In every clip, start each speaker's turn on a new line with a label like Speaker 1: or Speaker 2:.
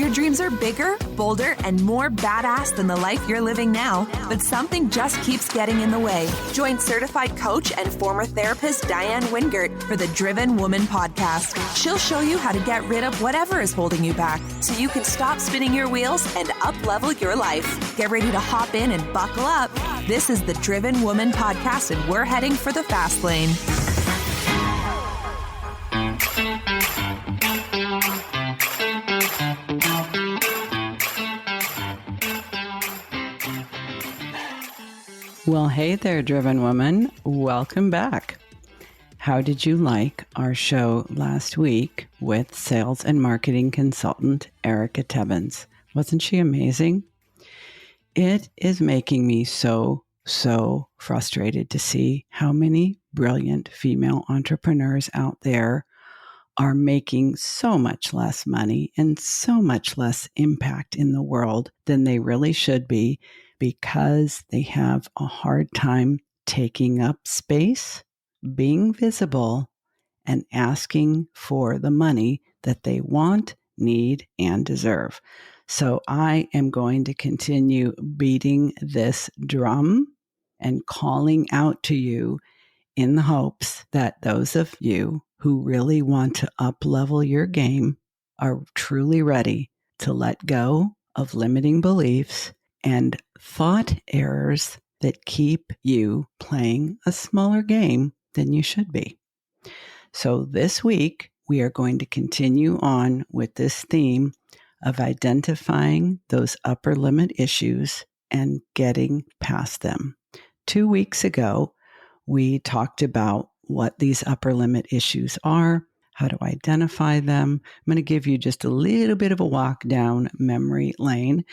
Speaker 1: Your dreams are bigger, bolder, and more badass than the life you're living now, but something just keeps getting in the way. Join certified coach and former therapist Diane Wingert for the Driven Woman podcast. She'll show you how to get rid of whatever is holding you back so you can stop spinning your wheels and up-level your life. Get ready to hop in and buckle up. This is the Driven Woman podcast, and we're heading for the fast lane.
Speaker 2: Well, hey there, Driven Woman. Welcome back. How did you like our show last week with sales and marketing consultant Erica Tebbins? Wasn't she amazing? It is making me so frustrated to see how many brilliant female entrepreneurs out there are making so much less money and so much less impact in the world than they really should be, because they have a hard time taking up space, being visible, and asking for the money that they want, need, and deserve. So I am going to continue beating this drum and calling out to you in the hopes that those of you who really want to up-level your game are truly ready to let go of limiting beliefs and thought errors that keep you playing a smaller game than you should be. So this week, we are going to continue on with this theme of identifying those upper limit issues and getting past them. 2 weeks ago, we talked about what these upper limit issues are, how to identify them. I'm going to give you just a little bit of a walk down memory lane.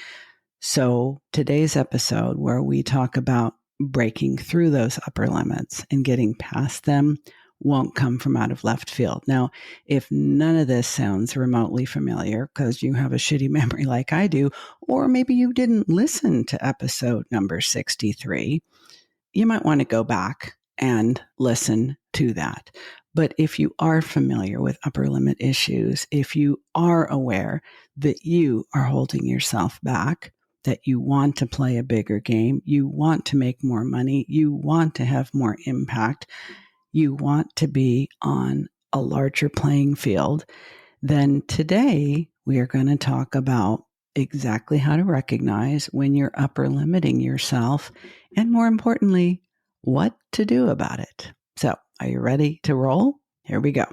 Speaker 2: So today's episode, where we talk about breaking through those upper limits and getting past them, won't come from out of left field. Now, if none of this sounds remotely familiar because you have a shitty memory like I do, or maybe you didn't listen to episode number 63, you might want to go back and listen to that. But if you are familiar with upper limit issues, if you are aware that you are holding yourself back, that you want to play a bigger game, you want to make more money, you want to have more impact, you want to be on a larger playing field, then today we are going to talk about exactly how to recognize when you're upper limiting yourself, and more importantly, what to do about it. So, are you ready to roll? Here we go.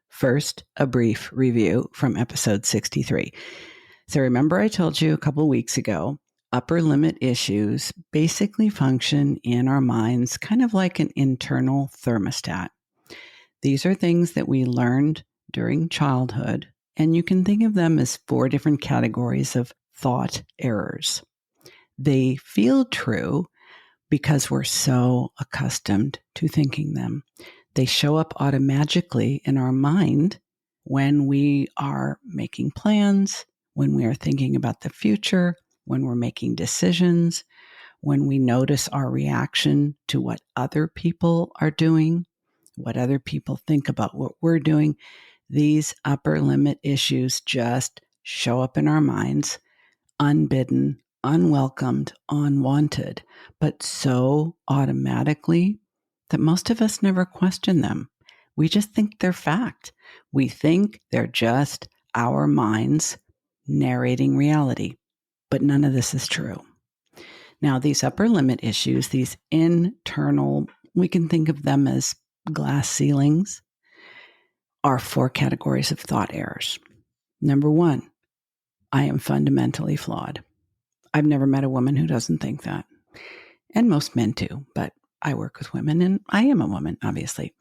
Speaker 2: First, a brief review from episode 63. So remember I told you a couple of weeks ago, upper limit issues basically function in our minds kind of like an internal thermostat. These are things that we learned during childhood, and you can think of them as 4 different categories of thought errors. They feel true because we're so accustomed to thinking them. They show up automatically in our mind when we are making plans, when we are thinking about the future, when we're making decisions, when we notice our reaction to what other people are doing, what other people think about what we're doing. These upper limit issues just show up in our minds, unbidden, unwelcomed, unwanted, but so automatically that most of us never question them. We just think they're fact. We think they're just our minds narrating reality, but none of this is true. Now, these upper limit issues, these internal, we can think of them as glass ceilings, are 4 categories of thought errors. Number 1, I am fundamentally flawed. I've never met a woman who doesn't think that. And most men too, but I work with women and I am a woman, obviously.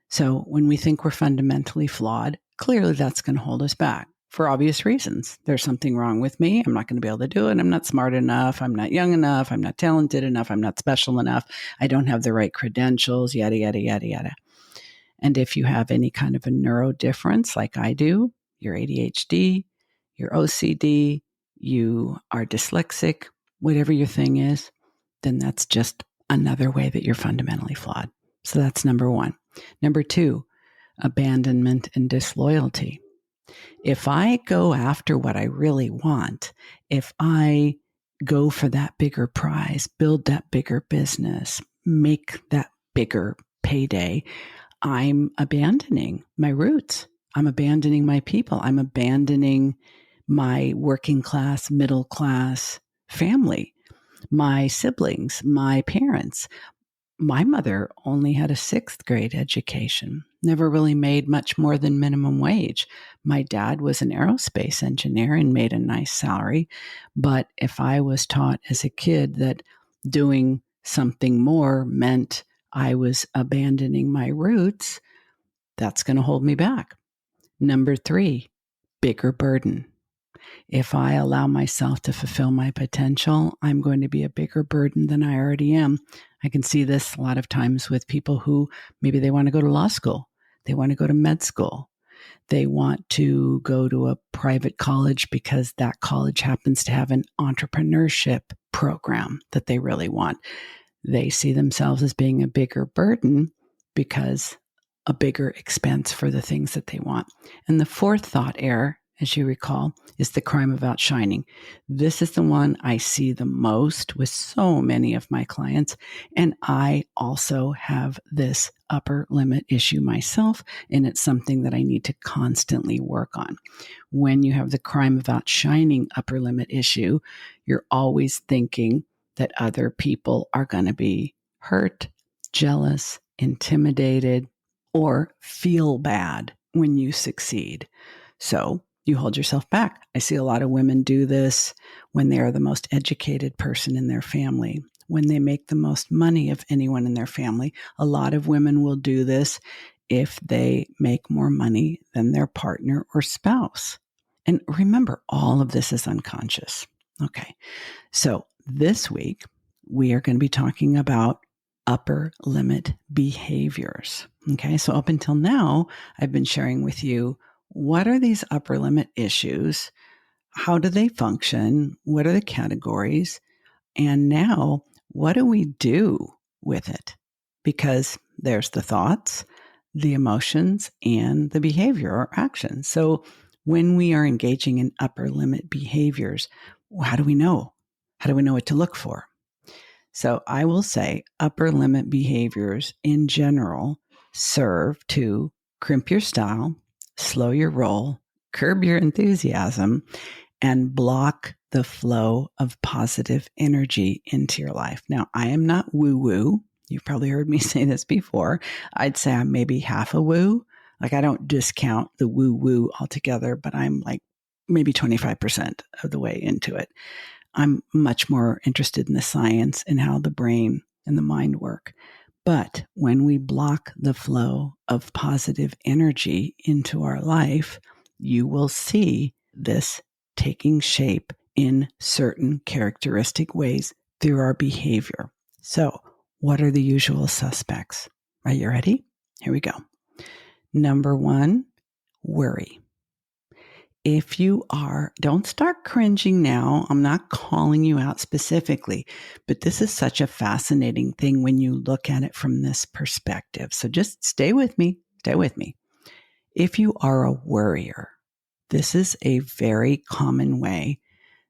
Speaker 2: So when we think we're fundamentally flawed, clearly that's going to hold us back for obvious reasons. There's something wrong with me. I'm not going to be able to do it. I'm not smart enough. I'm not young enough. I'm not talented enough. I'm not special enough. I don't have the right credentials, yada, yada, yada, yada. And if you have any kind of a neuro difference like I do, you're ADHD, you're OCD, you are dyslexic, whatever your thing is, then that's just another way that you're fundamentally flawed. So that's number 1. Number 2, abandonment and disloyalty. If I go after what I really want, if I go for that bigger prize, build that bigger business, make that bigger payday, I'm abandoning my roots. I'm abandoning my people. I'm abandoning my working class, middle class family, my siblings, my parents. My mother only had a 6th grade education, never really made much more than minimum wage. My dad was an aerospace engineer and made a nice salary. But if I was taught as a kid that doing something more meant I was abandoning my roots, that's going to hold me back. Number 3, bigger burden. If I allow myself to fulfill my potential, I'm going to be a bigger burden than I already am. I can see this a lot of times with people who maybe they want to go to law school. They want to go to med school. They want to go to a private college because that college happens to have an entrepreneurship program that they really want. They see themselves as being a bigger burden because a bigger expense for the things that they want. And the 4th thought error, as you recall, is the crime of outshining. This is the one I see the most with so many of my clients. And I also have this upper limit issue myself, and it's something that I need to constantly work on. When you have the crime of outshining upper limit issue, you're always thinking that other people are going to be hurt, jealous, intimidated, or feel bad when you succeed. So you hold yourself back. I see a lot of women do this when they are the most educated person in their family, when they make the most money of anyone in their family. A lot of women will do this if they make more money than their partner or spouse. And remember, all of this is unconscious. Okay, so this week, we are going to be talking about upper limit behaviors. Okay, so up until now, I've been sharing with you what are these upper limit issues? How do they function? What are the categories? And now, what do we do with it? Because there's the thoughts, the emotions, and the behavior or action. So when we are engaging in upper limit behaviors, how do we know? How do we know what to look for? So I will say upper limit behaviors in general serve to crimp your style, slow your roll, curb your enthusiasm, and block the flow of positive energy into your life. Now, I am not woo-woo. You've probably heard me say this before. I'd say I'm maybe half a woo. Like I don't discount the woo-woo altogether, but I'm like maybe 25% of the way into it. I'm much more interested in the science and how the brain and the mind work. But when we block the flow of positive energy into our life, you will see this taking shape in certain characteristic ways through our behavior. So, what are the usual suspects? Are you ready? Here we go. Number 1, worry. If you are, don't start cringing now. I'm not calling you out specifically, but this is such a fascinating thing when you look at it from this perspective. So just stay with me. Stay with me. If you are a worrier, this is a very common way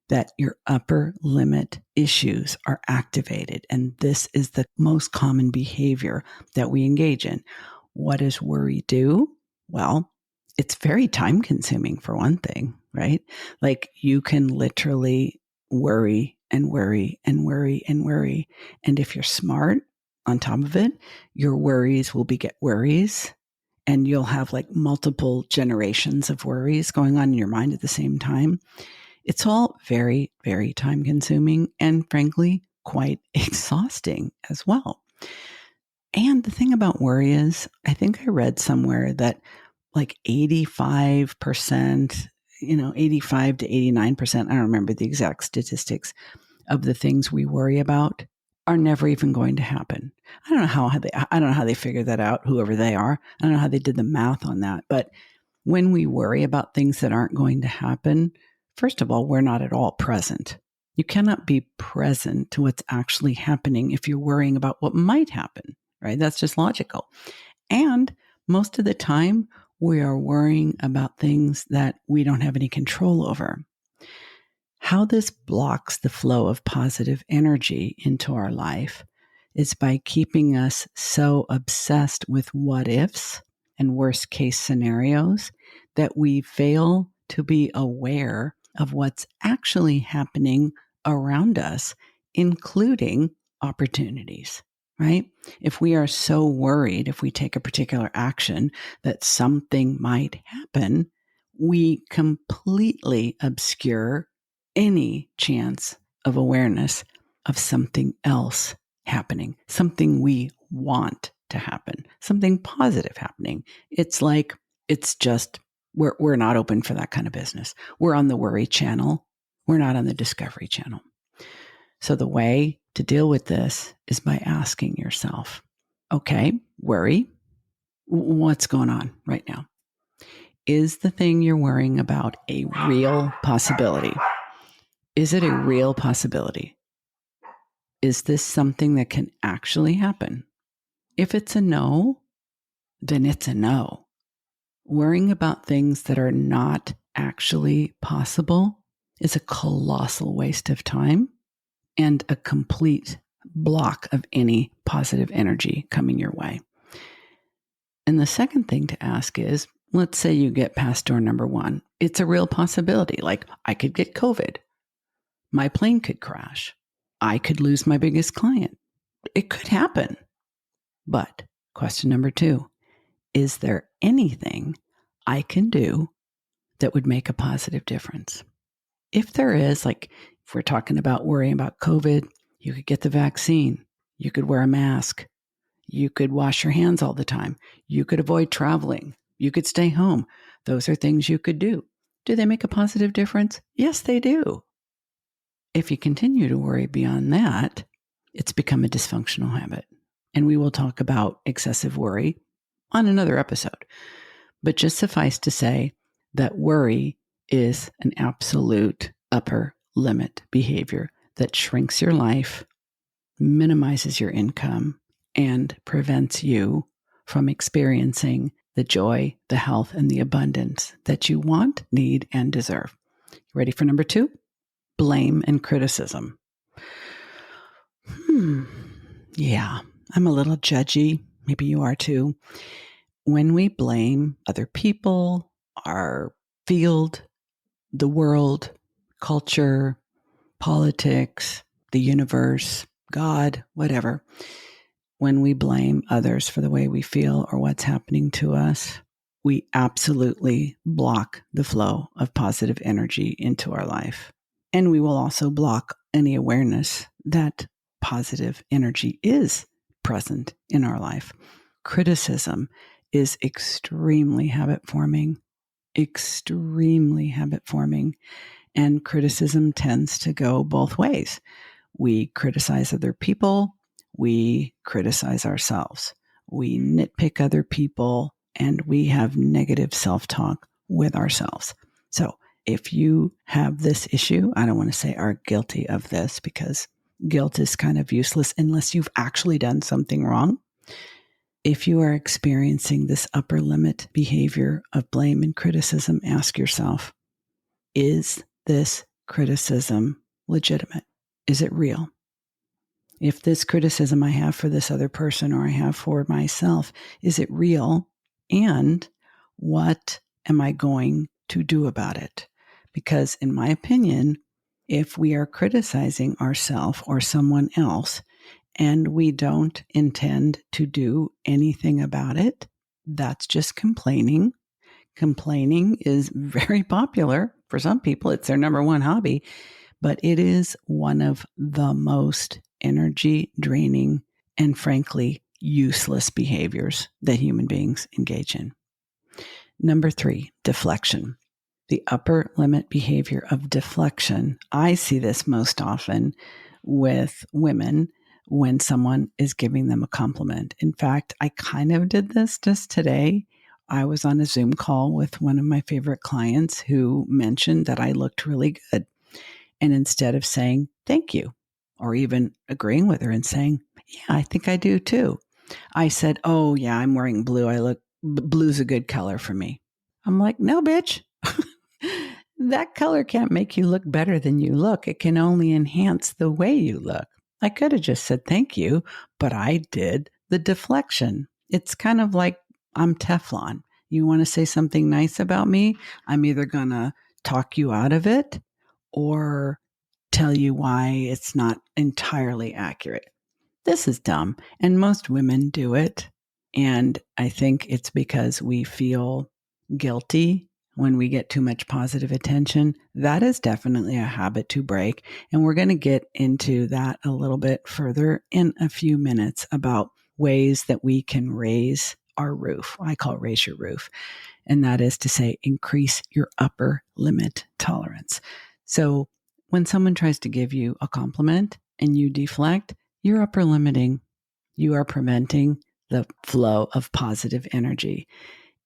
Speaker 2: that your upper limit issues are activated. And this is the most common behavior that we engage in. What does worry do? Well, it's very time consuming for one thing, right? Like you can literally worry and worry and worry and worry. And if you're smart on top of it, your worries will beget worries. And you'll have like multiple generations of worries going on in your mind at the same time. It's all very, very time consuming and frankly, quite exhausting as well. And the thing about worry is, I think I read somewhere that like 85%, 85 to 89%, I don't remember the exact statistics of the things we worry about are never even going to happen. I don't know how they figured that out, whoever they are. I don't know how they did the math on that. But when we worry about things that aren't going to happen, first of all, we're not at all present. You cannot be present to what's actually happening if you're worrying about what might happen, right? That's just logical. And most of the time, We are worrying about things that we don't have any control over. How this blocks the flow of positive energy into our life is by keeping us so obsessed with what ifs and worst case scenarios that we fail to be aware of what's actually happening around us, including opportunities, right? If we are so worried, if we take a particular action, that something might happen, we completely obscure any chance of awareness of something else happening, something we want to happen, something positive happening. It's like, it's just, we're not open for that kind of business. We're on the worry channel. We're not on the discovery channel. So the way to deal with this is by asking yourself, okay, worry, what's going on right now? Is the thing you're worrying about a real possibility? Is it a real possibility? Is this something that can actually happen? If it's a no, then it's a no. Worrying about things that are not actually possible is a colossal waste of time and a complete block of any positive energy coming your way. And the second thing to ask is, let's say you get past door number one. It's a real possibility. Like, I could get COVID. My plane could crash. I could lose my biggest client. It could happen. But question number two, is there anything I can do that would make a positive difference? If there is, like if we're talking about worrying about COVID, you could get the vaccine. You could wear a mask. You could wash your hands all the time. You could avoid traveling. You could stay home. Those are things you could do. Do they make a positive difference? Yes, they do. If you continue to worry beyond that, it's become a dysfunctional habit. And we will talk about excessive worry on another episode. But just suffice to say that worry is an absolute upper limit behavior that shrinks your life, minimizes your income, and prevents you from experiencing the joy, the health, and the abundance that you want, need, and deserve. Ready for number two? Blame and criticism. Yeah, I'm a little judgy. Maybe you are too. When we blame other people, our field, the world, culture, politics, the universe, God, whatever, when we blame others for the way we feel or what's happening to us, we absolutely block the flow of positive energy into our life. And we will also block any awareness that positive energy is present in our life. Criticism is extremely habit forming, and criticism tends to go both ways. We criticize other people, we criticize ourselves, we nitpick other people, and we have negative self-talk with ourselves. So if you have this issue, I don't want to say are guilty of this because guilt is kind of useless unless you've actually done something wrong. If you are experiencing this upper limit behavior of blame and criticism, ask yourself, is this criticism legitimate? Is it real? If this criticism I have for this other person or I have for myself, is it real? And what am I going to do about it? Because in my opinion, if we are criticizing ourselves or someone else and we don't intend to do anything about it, that's just complaining. Complaining is very popular for some people. It's their number one hobby, but it is one of the most energy draining and frankly useless behaviors that human beings engage in. Number three, deflection. The upper limit behavior of deflection. I see this most often with women when someone is giving them a compliment. In fact, I kind of did this just today. I was on a Zoom call with one of my favorite clients who mentioned that I looked really good. And instead of saying thank you, or even agreeing with her and saying, yeah, I think I do too, I said, oh yeah, I'm wearing blue. I look blue's a good color for me. I'm like, no, bitch. That color can't make you look better than you look. It can only enhance the way you look. I could have just said thank you, but I did the deflection. It's kind of like I'm Teflon. You want to say something nice about me? I'm either going to talk you out of it or tell you why it's not entirely accurate. This is dumb, and most women do it. And I think it's because we feel guilty when we get too much positive attention. That is definitely a habit to break. And we're going to get into that a little bit further in a few minutes about ways that we can raise our roof. I call it raise your roof. And that is to say, increase your upper limit tolerance. So when someone tries to give you a compliment and you deflect, you're upper limiting. You are preventing the flow of positive energy.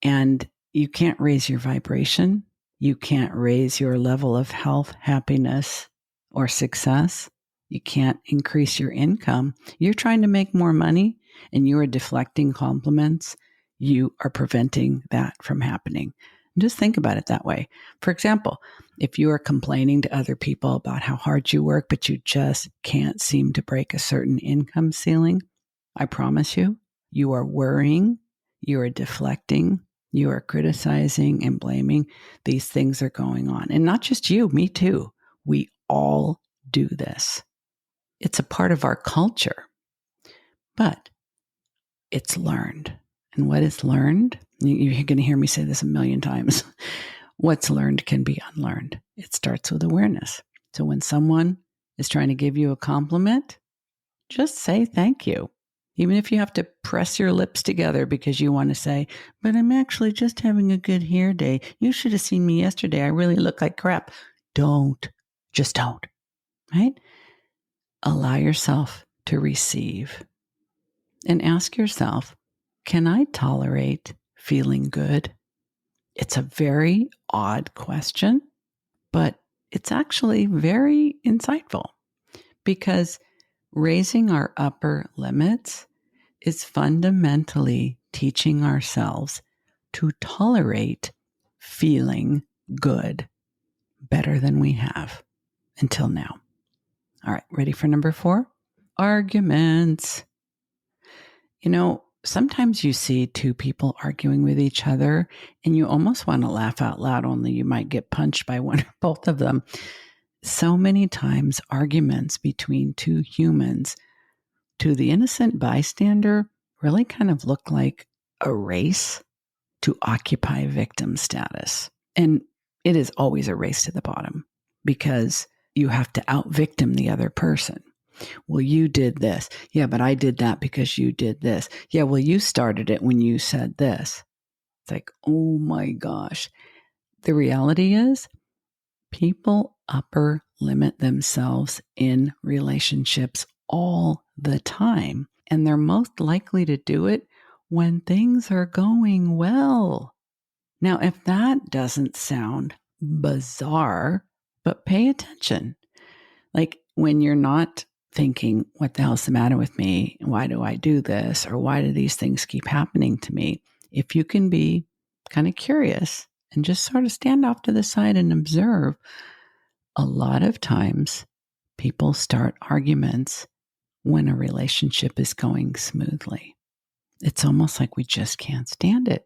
Speaker 2: And you can't raise your vibration. You can't raise your level of health, happiness, or success. You can't increase your income. You're trying to make more money and you are deflecting compliments. You are preventing that from happening. And just think about it that way. For example, if you are complaining to other people about how hard you work, but you just can't seem to break a certain income ceiling, I promise you, you are worrying, you are deflecting, you are criticizing and blaming. These things are going on. And not just you, me too. We all do this. It's a part of our culture, but it's learned. And what is learned, you're going to hear me say this a million times, what's learned can be unlearned. It starts with awareness. So when someone is trying to give you a compliment, just say thank you. Even if you have to press your lips together because you want to say, but I'm actually just having a good hair day. You should have seen me yesterday. I really look like crap. Don't. Just don't. Right? Allow yourself to receive. And ask yourself, can I tolerate feeling good? It's a very odd question, but it's actually very insightful because raising our upper limits is fundamentally teaching ourselves to tolerate feeling good better than we have until now. All right, ready for number 4? Arguments. You know, sometimes you see two people arguing with each other and you almost want to laugh out loud, only you might get punched by one or both of them. So many times arguments between two humans to the innocent bystander really kind of look like a race to occupy victim status. And it is always a race to the bottom because you have to out-victim the other person. Well, you did this. Yeah, but I did that because you did this. Yeah, well, you started it when you said this. It's like, oh my gosh. The reality is people upper limit themselves in relationships all the time. And they're most likely to do it when things are going well. Now, if that doesn't sound bizarre, but pay attention. Like when you're not thinking, what the hell's the matter with me? Why do I do this? Or why do these things keep happening to me? If you can be kind of curious and just sort of stand off to the side and observe, a lot of times people start arguments when a relationship is going smoothly. It's almost like we just can't stand it.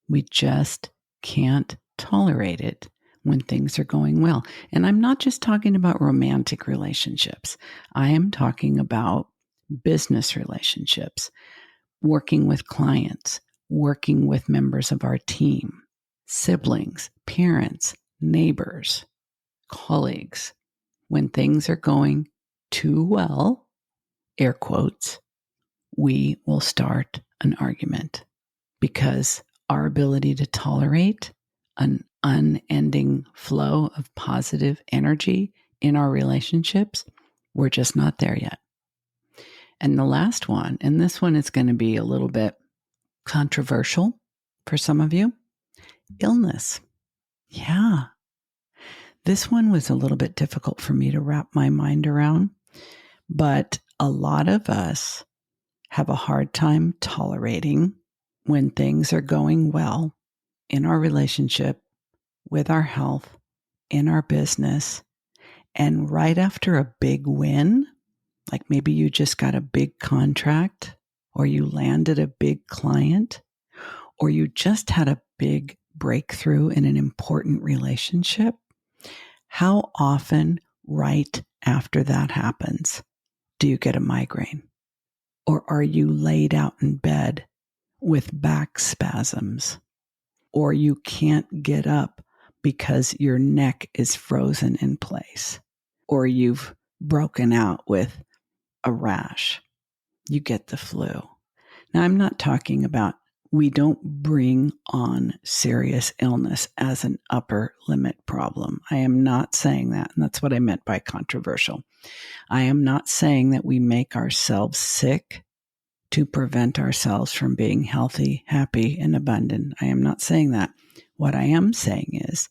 Speaker 2: We just can't tolerate it when things are going well. And I'm not just talking about romantic relationships. I am talking about business relationships, working with clients, working with members of our team, siblings, parents, neighbors, colleagues. When things are going too well, air quotes, we will start an argument because our ability to tolerate an unending flow of positive energy in our relationships, we're just not there yet. And the last one, and this one is going to be a little bit controversial for some of you, illness. Yeah. This one was a little bit difficult for me to wrap my mind around, but a lot of us have a hard time tolerating when things are going well in our relationship, with our health, in our business, and right after a big win, like maybe you just got a big contract, or you landed a big client, or you just had a big breakthrough in an important relationship, how often right after that happens do you get a migraine? Or are you laid out in bed with back spasms? Or you can't get up because your neck is frozen in place? Or you've broken out with a rash? You get the flu. Now, I'm not talking about we don't bring on serious illness as an upper limit problem. I am not saying that, and that's what I meant by controversial. I am not saying that we make ourselves sick to prevent ourselves from being healthy, happy, and abundant. I am not saying that. What I am saying is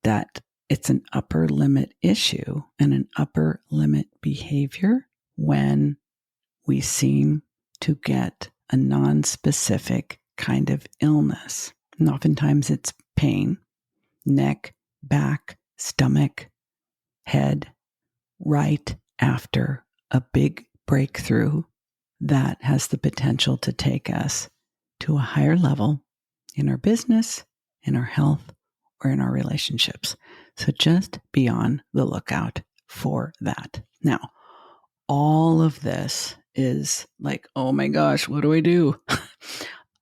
Speaker 2: that it's an upper limit issue and an upper limit behavior when we seem to get a non-specific kind of illness. And oftentimes it's pain, neck, back, stomach, head, right after a big breakthrough that has the potential to take us to a higher level in our business, in our health, or in our relationships. So just be on the lookout for that. Now, all of this is like, oh my gosh, what do I do?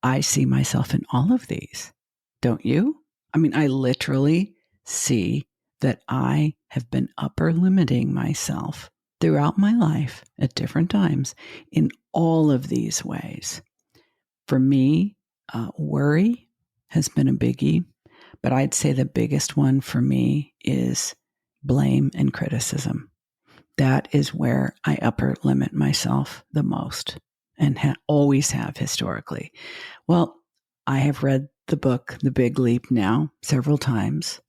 Speaker 2: I see myself in all of these. Don't you? I mean, I literally see that I have been upper limiting myself throughout my life at different times in all of these ways. For me, worry has been a biggie, but I'd say the biggest one for me is blame and criticism. That is where I upper limit myself the most and always have historically. Well, I have read the book, The Big Leap, now several times.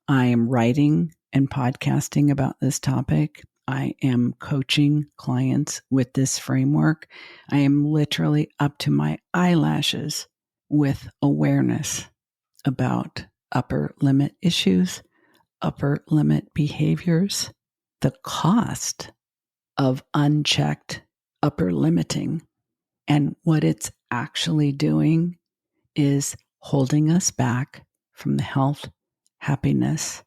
Speaker 2: I am writing and podcasting about this topic. I am coaching clients with this framework. I am literally up to my eyelashes with awareness about upper limit issues, upper limit behaviors, the cost of unchecked upper limiting. And what it's actually doing is holding us back from the health, happiness,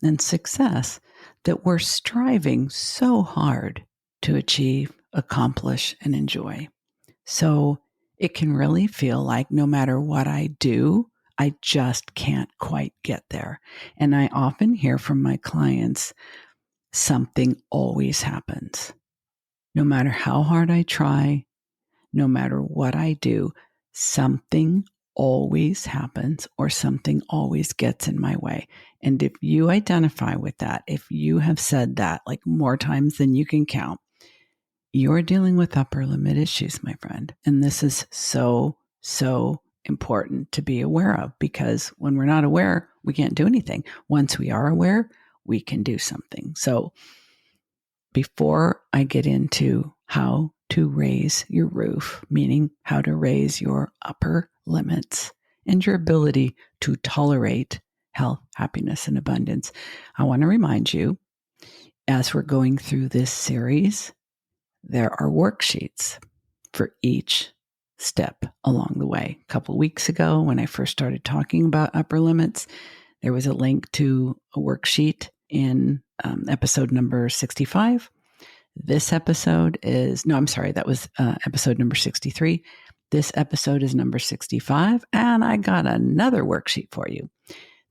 Speaker 2: and success that we're striving so hard to achieve, accomplish, and enjoy. So it can really feel like no matter what I do, I just can't quite get there. And I often hear from my clients, something always happens. No matter how hard I try, no matter what I do, something always happens or something always gets in my way. And if you identify with that, if you have said that like more times than you can count, you're dealing with upper limit issues, my friend. And this is so, so important to be aware of, because when we're not aware, we can't do anything. Once we are aware, we can do something. So before I get into how to raise your roof, meaning how to raise your upper limits and your ability to tolerate health, happiness, and abundance, I want to remind you, as we're going through this series, there are worksheets for each step along the way. A couple of weeks ago, when I first started talking about upper limits, there was a link to a worksheet in episode number 65. This episode is, that was episode number 63. This episode is number 65, and I got another worksheet for you.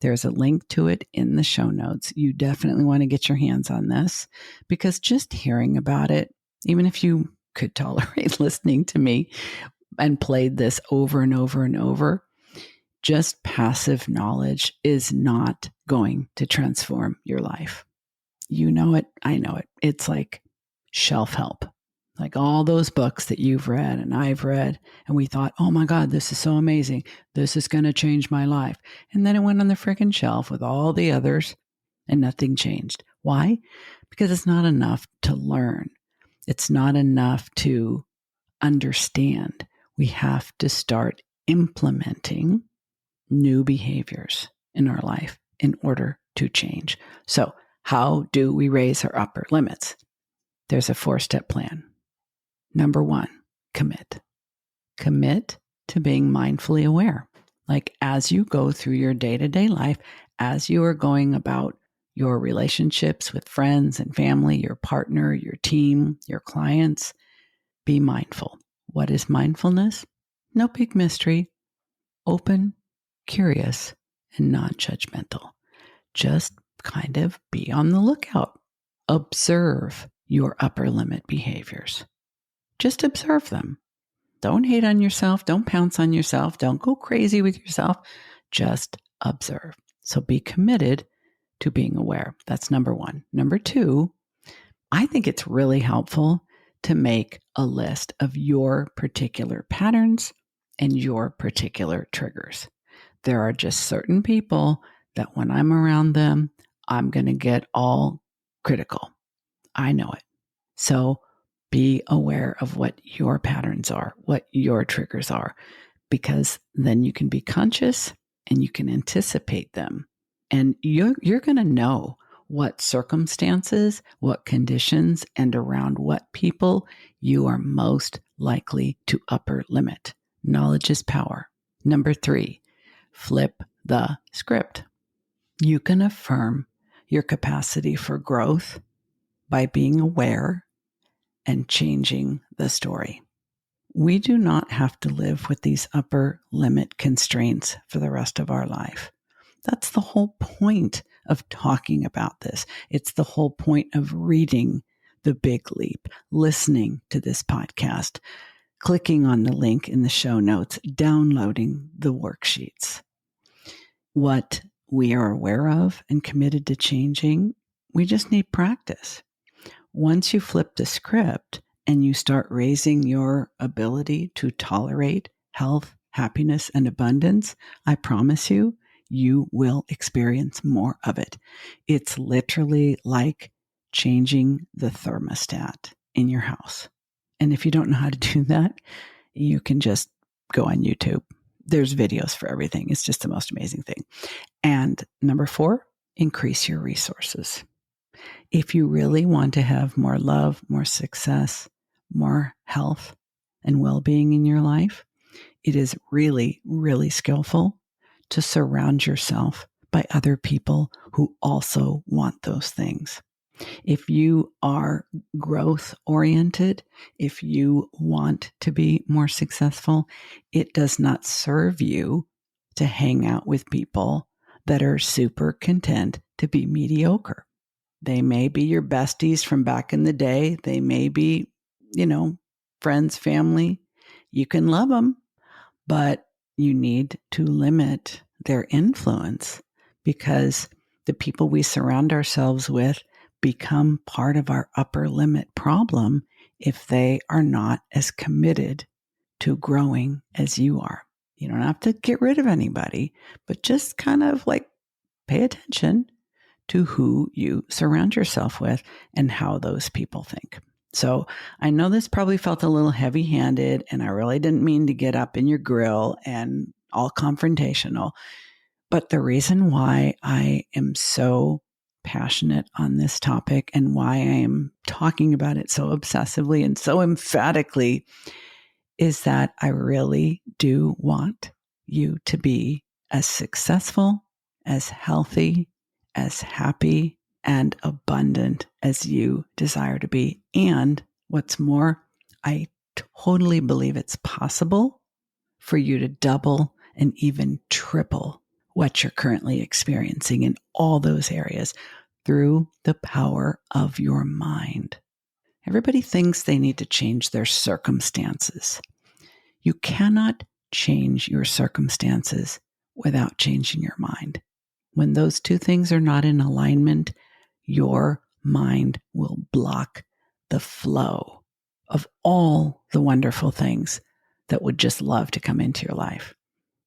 Speaker 2: There's a link to it in the show notes. You definitely want to get your hands on this, because just hearing about it, even if you could tolerate listening to me and played this over and over and over, just passive knowledge is not going to transform your life. You know it. I know it. It's like shelf help, like all those books that you've read and I've read, and we thought, oh my God, this is so amazing. This is going to change my life. And then it went on the freaking shelf with all the others and nothing changed. Why? Because it's not enough to learn. It's not enough to understand. We have to start implementing new behaviors in our life in order to change. So how do we raise our upper limits? There's a 4-step plan. Number 1, commit. Commit to being mindfully aware. Like as you go through your day-to-day life, as you are going about your relationships with friends and family, your partner, your team, your clients, be mindful. What is mindfulness? No big mystery. Open, curious, and non-judgmental. Just kind of be on the lookout. Observe your upper limit behaviors. Just observe them. Don't hate on yourself. Don't pounce on yourself. Don't go crazy with yourself. Just observe. So be committed to being aware. That's number 1. Number 2, I think it's really helpful to make a list of your particular patterns and your particular triggers. There are just certain people that when I'm around them, I'm going to get all critical. I know it. So be aware of what your patterns are, what your triggers are, because then you can be conscious and you can anticipate them. And you're going to know what circumstances, what conditions, and around what people you are most likely to upper limit. Knowledge is power. Number 3, flip the script. You can affirm your capacity for growth by being aware and changing the story. We do not have to live with these upper limit constraints for the rest of our life. That's the whole point of talking about this. It's the whole point of reading The Big Leap, listening to this podcast, clicking on the link in the show notes, downloading the worksheets. What we are aware of and committed to changing, we just need practice. Once you flip the script and you start raising your ability to tolerate health, happiness, and abundance, I promise you, you will experience more of it. It's literally like changing the thermostat in your house. And if you don't know how to do that, you can just go on YouTube. There's videos for everything. It's just the most amazing thing. And number 4, increase your resources. If you really want to have more love, more success, more health and well-being in your life, it is really, really skillful to surround yourself by other people who also want those things. If you are growth-oriented, if you want to be more successful, it does not serve you to hang out with people that are super content to be mediocre. They may be your besties from back in the day. They may be, friends, family. You can love them, but you need to limit their influence because the people we surround ourselves with become part of our upper limit problem if they are not as committed to growing as you are. You don't have to get rid of anybody, but just kind of like pay attention to who you surround yourself with and how those people think. So I know this probably felt a little heavy-handed, and I really didn't mean to get up in your grill and all confrontational. But the reason why I am so passionate on this topic and why I am talking about it so obsessively and so emphatically is that I really do want you to be as successful, as healthy, as happy and abundant as you desire to be. And what's more, I totally believe it's possible for you to double and even triple what you're currently experiencing in all those areas through the power of your mind. Everybody thinks they need to change their circumstances. You cannot change your circumstances without changing your mind. When those two things are not in alignment, your mind will block the flow of all the wonderful things that would just love to come into your life.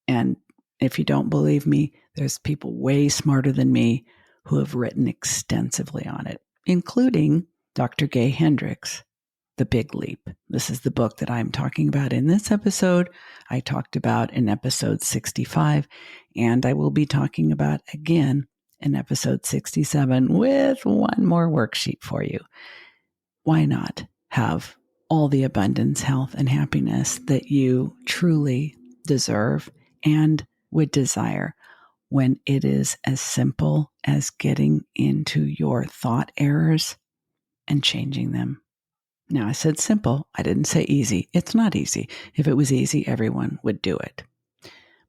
Speaker 2: And if you don't believe me, there's people way smarter than me who have written extensively on it, including Dr. Gay Hendricks. The Big Leap. This is the book that I'm talking about in this episode. I talked about in episode 65, and I will be talking about again in episode 67 with one more worksheet for you. Why not have all the abundance, health, and happiness that you truly deserve and would desire when it is as simple as getting into your thought errors and changing them? Now, I said simple. I didn't say easy. It's not easy. If it was easy, everyone would do it.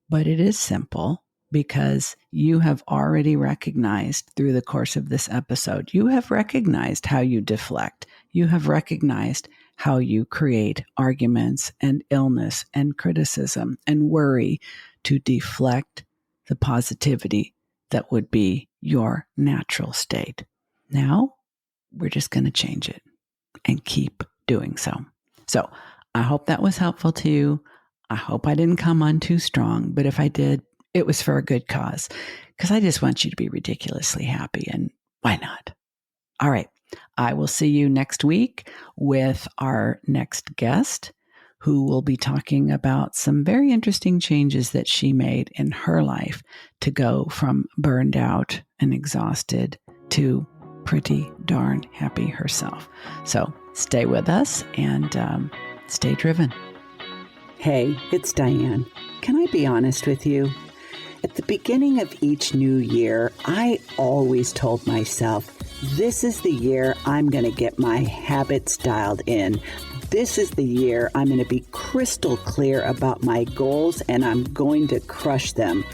Speaker 2: But it is simple because you have already recognized through the course of this episode, you have recognized how you deflect. You have recognized how you create arguments and illness and criticism and worry to deflect the positivity that would be your natural state. Now, we're just going to change it and keep doing so. So I hope that was helpful to you. I hope I didn't come on too strong, but if I did, it was for a good cause, because I just want you to be ridiculously happy, and why not? All right. I will see you next week with our next guest, who will be talking about some very interesting changes that she made in her life to go from burned out and exhausted to pretty darn happy herself. So stay with us and stay driven.
Speaker 3: Hey, it's Diane. Can I be honest with you? At the beginning of each new year, I always told myself, this is the year I'm going to get my habits dialed in. This is the year I'm going to be crystal clear about my goals and I'm going to crush them.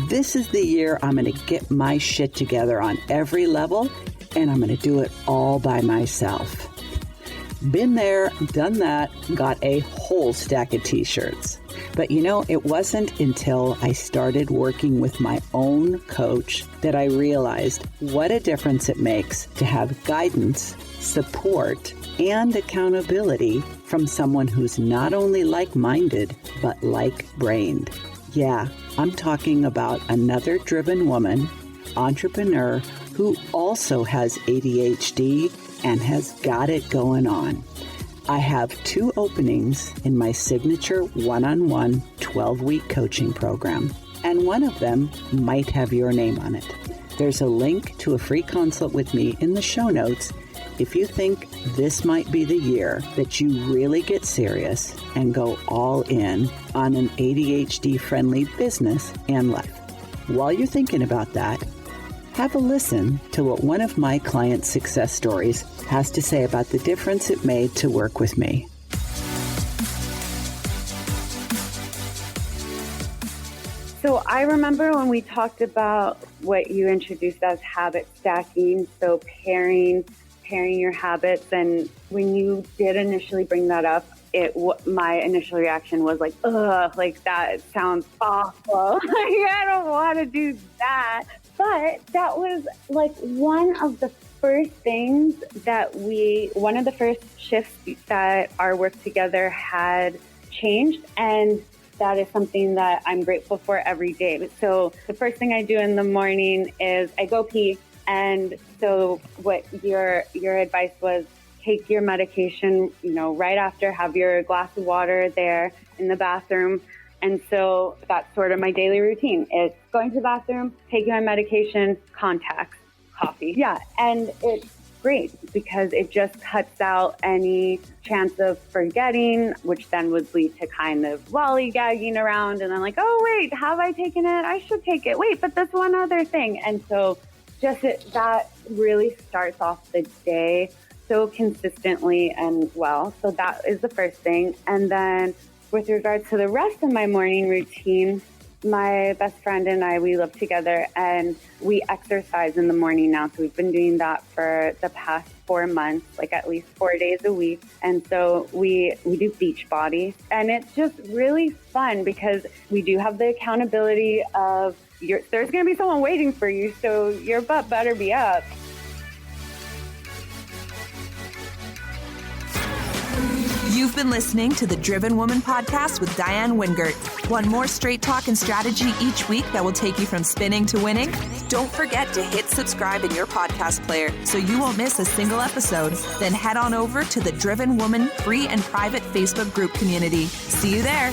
Speaker 3: This is the year I'm going to get my shit together on every level, and I'm going to do it all by myself. Been there, done that, got a whole stack of t-shirts. But it wasn't until I started working with my own coach that I realized what a difference it makes to have guidance, support, and accountability from someone who's not only like-minded, but like-brained. Yeah, I'm talking about another driven woman, entrepreneur, who also has ADHD and has got it going on. I have 2 openings in my signature one-on-one 12-week coaching program, and one of them might have your name on it. There's a link to a free consult with me in the show notes if you think this might be the year that you really get serious and go all in on an ADHD-friendly business and life. While you're thinking about that, have a listen to what one of my clients' success stories has to say about the difference it made to work with me.
Speaker 4: So I remember when we talked about what you introduced as habit stacking, so pairing your habits, and when you did initially bring that up, my initial reaction was like, ugh, like that sounds awful. I don't want to do that. But that was like one of the first things that one of the first shifts that our work together had changed. And that is something that I'm grateful for every day. So the first thing I do in the morning is I go pee. And so what your advice was, take your medication, right after, have your glass of water there in the bathroom. And so that's sort of my daily routine. It's going to the bathroom, taking my medication, contacts, coffee. Yeah, and it's great because it just cuts out any chance of forgetting, which then would lead to kind of lollygagging around. And I'm like, oh, wait, have I taken it? I should take it. Wait, but this one other thing. And so that really starts off the day so consistently and well. So that is the first thing. And then with regards to the rest of my morning routine, my best friend and I, we live together and we exercise in the morning now. So we've been doing that for the past 4 months, like at least 4 days a week. And so we do Beachbody, and it's just really fun because we do have the accountability of there's going to be someone waiting for you. So your butt better be up.
Speaker 1: You've been listening to the Driven Woman Podcast with Diane Wingert. Want more straight talk and strategy each week that will take you from spinning to winning? Don't forget to hit subscribe in your podcast player so you won't miss a single episode. Then head on over to the Driven Woman free and private Facebook group community. See you there.